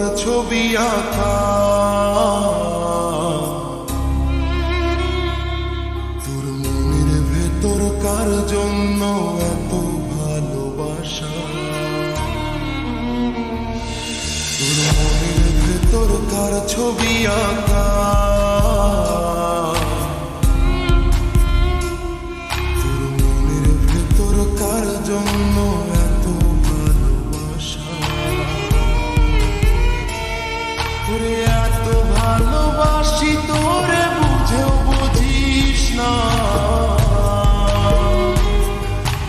কার ছবি আঁকা, তোর মনের ভেতর কার জন্য এত ভালোবাসা, তোর মনের ভেতর কার ছবি আঁকা, তোর মনের ভেতর কার জন্য এত ভালোবাসা, তোরে এত ভালোবাসি তোরে বুঝেও বুঝিস না,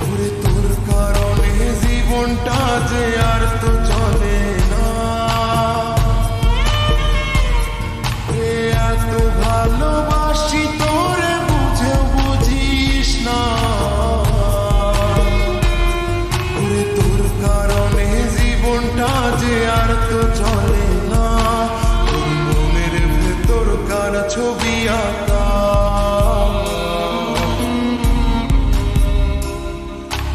ওরে তোর কারণে জীবনটা যে আর তো চলে না, এত ভালোবাসি তোরে বুঝেও বুঝিস না, ওরে তোর কারণে জীবনটা যে আর তো চলে না, তোর মনের ভেতর কার ছবি আঁকা,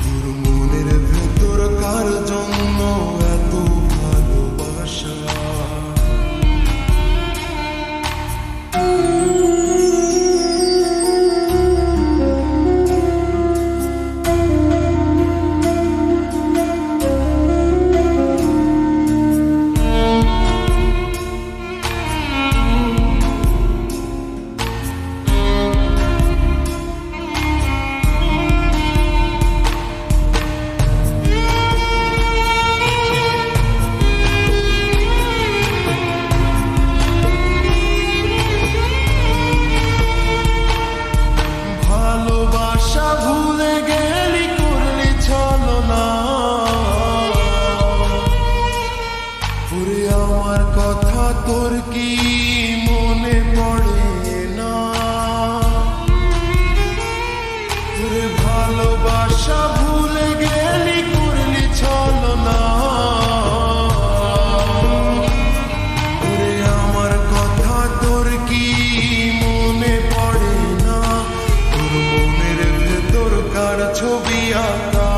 তোর মনের ভেতর কার জন্য এত ভালোবাসা। ভালোবাসা ভুলে গেলি করলি ছলনা, ওরে আমার কথা তোর কি মনে পড়ে না, ওরে ভালোবাসা ভুলে গেলি করলি ছলনা, ওরে আমার কথা তোর কি মনে পড়ে না, তোর মনের ভেতর কার ছবি আঁকা,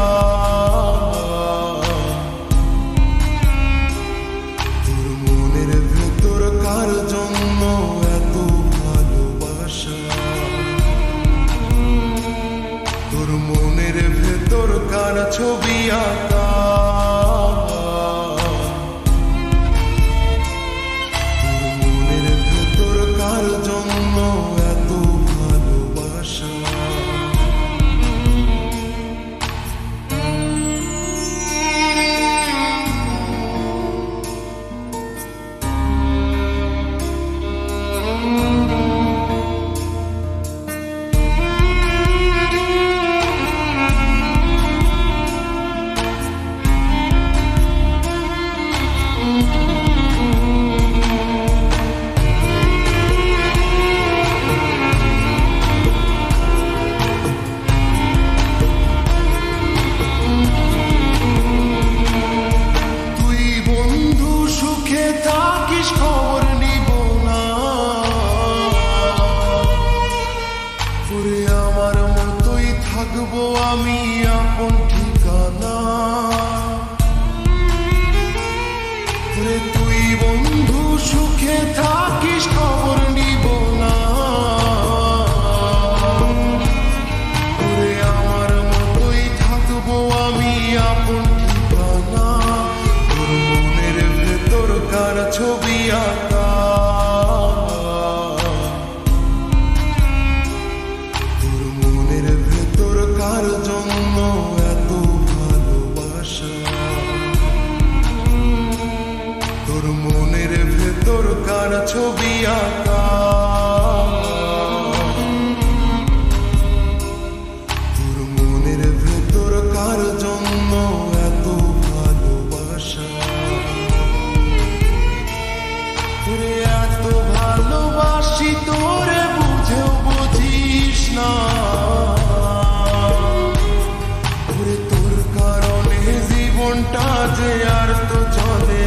তোর মনের ভেতর কার জন্য এত ভালোবাসা, তোর মনের ভেতর কার ছবি আঁকা, তোর মনের ভেতর কার জন্য এত ভালোবাসা। তুই বন্ধু সুখে থাকিস খবর নিব না, ওরে আমার মতোই থাকবো আমি আপন ঠিকানা, ওরে তুই বন্ধু সুখে থাকিস খবর নিব না, ওরে আমার মতোই থাকবো আমি আপন ঠিকানা, তোর মনের ভেতর কার ছবি আঁকা, তোর মনের ভেতর কার জন্য এত ভালোবাসা, তোর মনের ভেতর কার ছবি আঁকা, তোর মনের ভেতর কার জন্য এত ভালোবাসা, তোরে এত ভালোবাসি তোরে বুঝেও বুঝিস না, ওরে তোর কারণে জীবনটা যে আর তো চলে